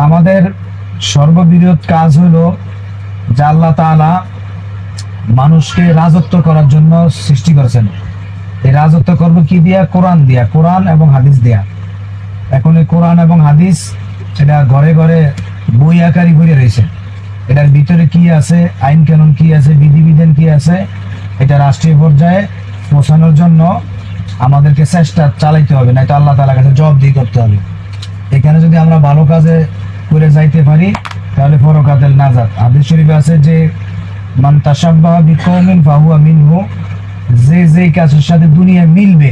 আমাদের সর্ববৃহৎ কাজ হলো যে আল্লাহ তাআলা মানুষকে রাজত্ব করার জন্য সৃষ্টি করেছেন। এই রাজত্ব করবে কি দিয়া? কোরআন দিয়া, কোরআন এবং হাদিস দিয়া। এখন এই কোরআন এবং হাদিস এটা ঘরে ঘরে বই আকারে ভরে রয়েছে। এটার ভিতরে কি আছে, আইন কানুন কি আছে, বিধিবিধান কি আছে, এটা রাষ্ট্রীয় পর্যায়ে পৌঁছানোর জন্য আমাদেরকে চেষ্টা চালাইতে হবে, নয়তো আল্লাহ তাআলার কাছে জবাবদিহি করতে হবে। এখানে যদি আমরা ভালো কাজে করে যাইতে পারি তাহলে পরকাতের নাজাত। হাদিস শরীফে আছে যে মান তাশাব্বাহা বিকওমিন ফাহুয়া মিনহু, যে কাজের সাথে দুনিয়া মিলবে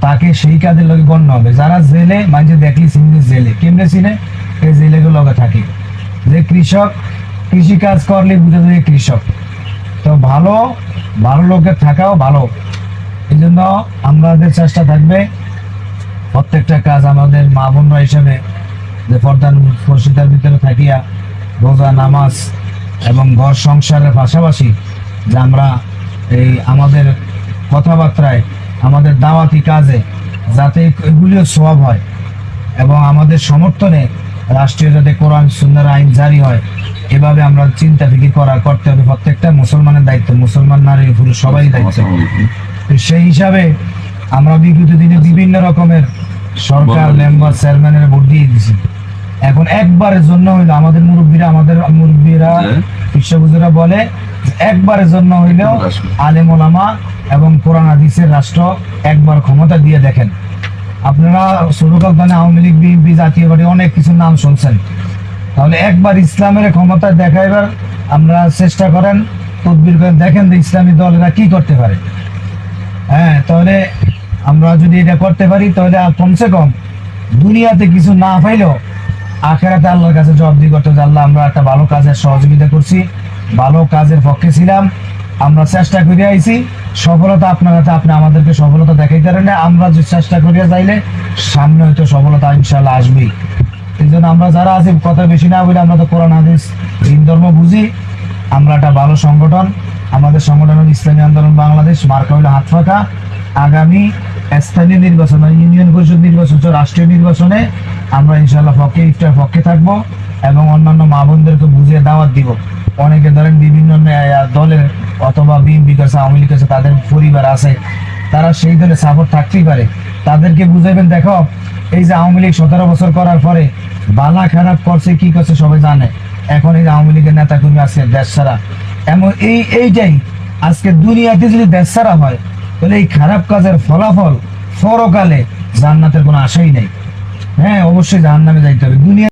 তাকে সেই কাজের লগে গণ্য হবে। যারা জেলে মাঝে দেখলি চিনবে, জেলে কেমনে চিনে? এই জেলেগুলো লগে থাকে। যে কৃষক কৃষি কাজ করলে বুঝে যায় কৃষক। তো ভালো ভালো লোকের থাকাও ভালো। এই জন্য আমাদের চেষ্টা থাকবে প্রত্যেকটা কাজ আমাদের মা বোনরা হিসেবে যে প্রধান পরিষদের ভিতরে থাকিয়া রোজা, নামাজ এবং ঘর সংসারের পাশাপাশি যে আমরা এই আমাদের কথাবার্তায়, আমাদের দাওয়াতি কাজে যাতে এগুলিও সওয়াব হয় এবং আমাদের সমর্থনে রাষ্ট্রীয় যাতে কোরআন সুন্নাহর আইন জারি হয়, এভাবে আমরা চিন্তা ফিকির করতে হবে। প্রত্যেকটা মুসলমানের দায়িত্ব, মুসলমান নারী পুরুষ সবাই দায়িত্ব। সেই হিসাবে আমরা বিগত দিনে বিভিন্ন রকমের সরকার, মেম্বার, চেয়ারম্যানের ভোট দিয়ে দিয়েছি। এখন একবারের জন্য হইলো আমাদের মুরব্বীরা বিশ্ববুজুরা বলে একবারের জন্য হইলেও আলেম ওলামা এবং কোরআন হাদিসের রাষ্ট্র একবার ক্ষমতা দিয়ে দেখেন। আপনারা ছোটকাল দানে আওয়ামী লীগ, বিএনপি, জাতীয় পার্টি অনেক কিছু নাম শুনছেন, তাহলে একবার ইসলামের ক্ষমতা দেখাইবার আমরা চেষ্টা করেন, তদবির করেন, দেখেন যে ইসলামী দলেরা কি করতে পারে। হ্যাঁ, তাহলে আমরা যদি এটা করতে পারি তাহলে কমসে কম দুনিয়াতে কিছু না পাইলেও আখেরাতে আল্লাহর কাছে জবাবদিহি করতে হবে। আল্লাহ, আমরা একটা ভালো কাজের সহযোগিতা করছি, ভালো কাজের পক্ষে ছিলাম, আমরা চেষ্টা করে আইছি, সফলতা আপনার হাতে, আপনি আমাদেরকে সফলতা দেখাইতে পারেন না। আমরা যে চেষ্টা করিয়া যাইলে সামনে হয়তো সফলতা ইনশাআল্লাহ আসবেই। এই জন্য আমরা যারা আছি কথা বেশি না বলে, আমরা তো কোরআন হাদিস দিন ধর্ম বুঝি, আমরা একটা ভালো সংগঠন। আমাদের সংগঠন হল ইসলামী আন্দোলন বাংলাদেশ, মার্কা হইল হাত ফাঁকা। আগামী স্থানীয় নির্বাচন, ইউনিয়ন পরিষদ নির্বাচন, রাষ্ট্রীয় নির্বাচনে আমরা ইনশাআল্লাহ ইফতার পক্ষে থাকবো এবং অন্যান্য মা বোনদেরকে বুঝিয়ে দাওয়াত দিব। অনেকে ধরেন বিভিন্ন দলের অথবা বিএনপি কাছে, আওয়ামী লীগ কাছে তাদের পরিবার আছে, তারা সেই দলে সাপোর্ট থাকতেই পারে। তাদেরকে বুঝাইবেন, দেখো এই যে আওয়ামী লীগ 17 বছর করার পরে বালা খারাপ করছে, কি করছে সবাই জানে। এখন এই আওয়ামী লীগের নেতা কর্মী আছে দেশ ছাড়া, এমন এইটাই আজকে দুনিয়াতে যদি দেশ ছাড়া হয় তাহলে এই খারাপ কাজের ফলাফল পরকালে জান্নাতের কোনো আশাই নেই। হ্যাঁ, অবশ্যই জাহান্নামে যাইতে হবে। দুনিয়া